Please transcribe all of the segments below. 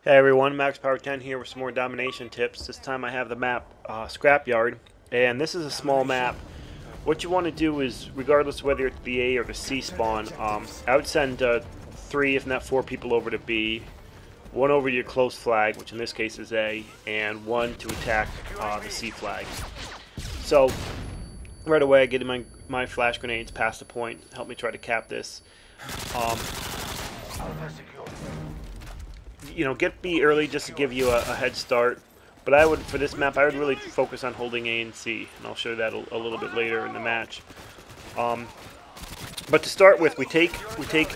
Hey everyone, Max Power 10 here with some more Domination tips. This time I have the map Scrapyard, and this is a small map. What you want to do is, regardless of whether it's the A or the C spawn, I would send 3 if not 4 people over to B, 1 over to your close flag, which in this case is A, and 1 to attack the C flag. So right away I get my flash grenades past the point, help me try to cap this. Get B early just to give you a head start. But for this map, I would really focus on holding A and C, and I'll show you that a little bit later in the match. But to start with, we take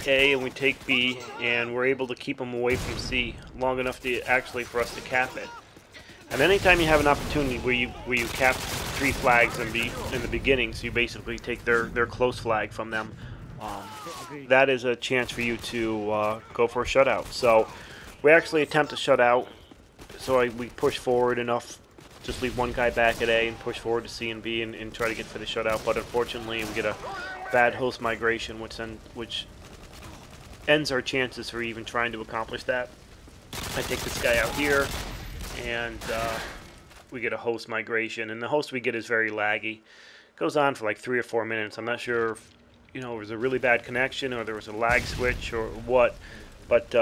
A and we take B, and we're able to keep them away from C long enough for us to cap it. And anytime you have an opportunity where you cap 3 flags in the beginning, so you basically take their close flag from them, that is a chance for you to go for a shutout. So we actually attempt to shut out, so we push forward enough, just leave one guy back at A and push forward to C and B and try to get for the shutout. But unfortunately, we get a bad host migration, which ends our chances for even trying to accomplish that. I take this guy out here, and we get a host migration, and the host we get is very laggy. It goes on for like 3 or 4 minutes. I'm not sure if it was a really bad connection or there was a lag switch or what, but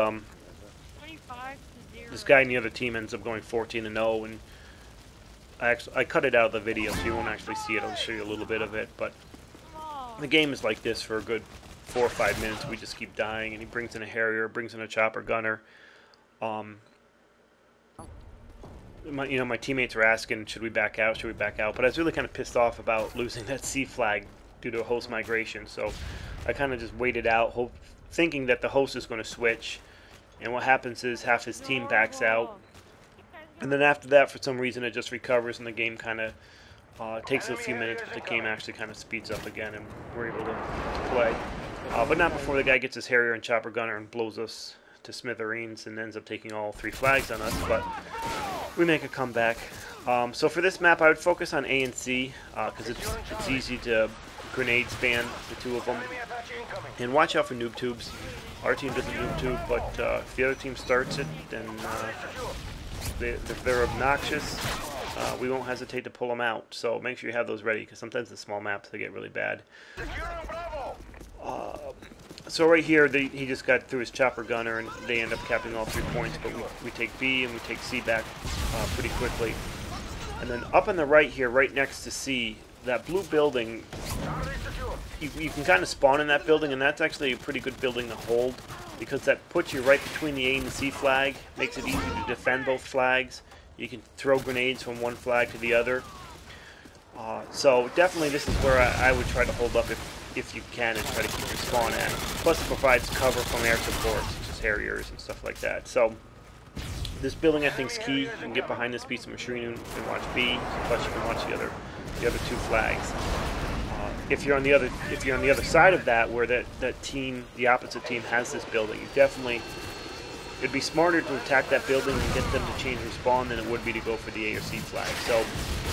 this guy in the other team ends up going 14-0, and I cut it out of the video, so you won't actually see it. I'll show you a little bit of it, but the game is like this for a good 4 or 5 minutes. We just keep dying, and he brings in a Harrier, brings in a chopper gunner. My teammates were asking, should we back out? Should we back out? But I was really kind of pissed off about losing that C flag due to a host migration, so I kind of just waited out, thinking that the host is going to switch. And what happens is half his team backs out, and then after that, for some reason, it just recovers, and the game kind of takes a few minutes, but the game actually kind of speeds up again, and we're able to play. But not before the guy gets his Harrier and chopper gunner and blows us to smithereens and ends up taking all 3 flags on us, but we make a comeback. So for this map, I would focus on A and C, because it's easy to grenade span the 2 of them. And watch out for noob tubes. Our team doesn't noob tube, but if the other team starts it, then if they're obnoxious, we won't hesitate to pull them out. So make sure you have those ready, because sometimes the small maps, they get really bad. So right here, he just got through his chopper gunner, and they end up capping all 3 points, but we take B and we take C back pretty quickly. And then up on the right here, right next to C, that blue building, you can kind of spawn in that building, and that's actually a pretty good building to hold, because that puts you right between the A and the C flag, makes it easy to defend both flags. You can throw grenades from one flag to the other. So definitely this is where I would try to hold up if you can, and try to keep your spawn at. Plus it provides cover from air support, such as Harriers and stuff like that. So this building I think is key. You can get behind this piece of machinery and watch B, plus you can watch the other 2 flags. If you're on the other side of that, where the opposite team has this building, it'd be smarter to attack that building and get them to change their spawn than it would be to go for the A or C flag. So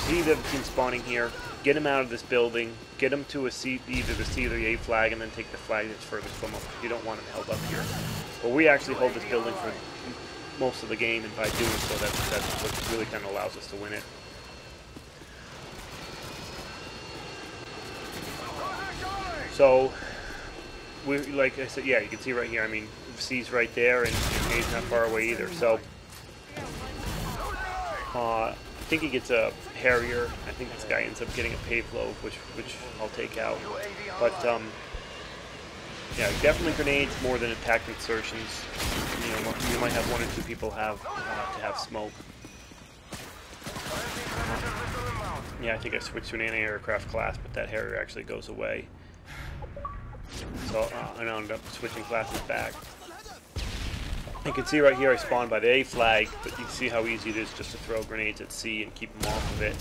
see the other team spawning here, get them out of this building, get them to either the C or the A flag, and then take the flag that's furthest from them. You don't want them held up here. But we actually hold this building for most of the game, and by doing so, that's what really kind of allows us to win it. So, like I said, yeah, you can see right here, I mean, C's right there, and A's not far away either. So, I think he gets a Harrier. I think this guy ends up getting a pave lobe, which I'll take out. But, yeah, definitely grenades more than attack insertions. You might have 1 or 2 people to have smoke. Yeah, I think I switched to an anti-aircraft class, but that Harrier actually goes away. So I ended up switching classes back. You can see right here I spawned by the A flag, but you can see how easy it is just to throw grenades at C and keep them off of it.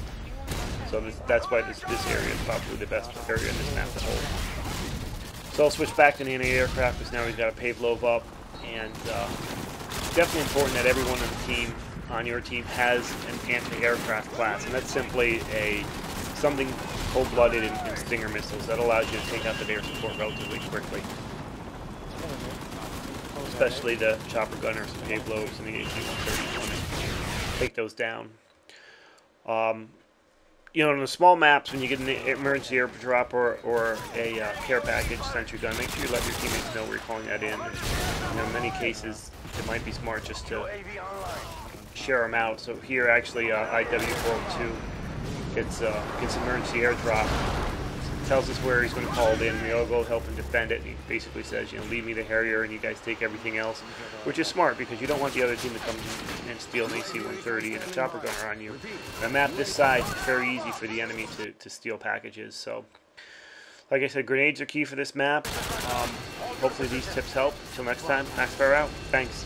So that's why this area is probably the best area in this map to hold. So I'll switch back to the anti-aircraft, because now we've got a pave lobe up, and it's definitely important that everyone on your team has an anti-aircraft class, and that's simply something cold-blooded and Stinger missiles that allows you to take out the air support relatively quickly. especially the chopper gunners, the payloads, and the AT-130s want to take those down. You know, in the small maps, when you get an emergency airdrop or a care package sentry gun, make sure you let your teammates know where you're calling that in. You know, in many cases, it might be smart just to share them out. So here, actually, IW402 gets emergency airdrop. Tells us where he's going to call it in. We all go help him defend it. And he basically says, you know, leave me the Harrier and you guys take everything else, which is smart because you don't want the other team to come and steal an AC-130 and a chopper gunner on you. On a map this size, it's very easy for the enemy to steal packages. So, like I said, grenades are key for this map. Hopefully these tips help. Until next time, Maxfire out. Thanks.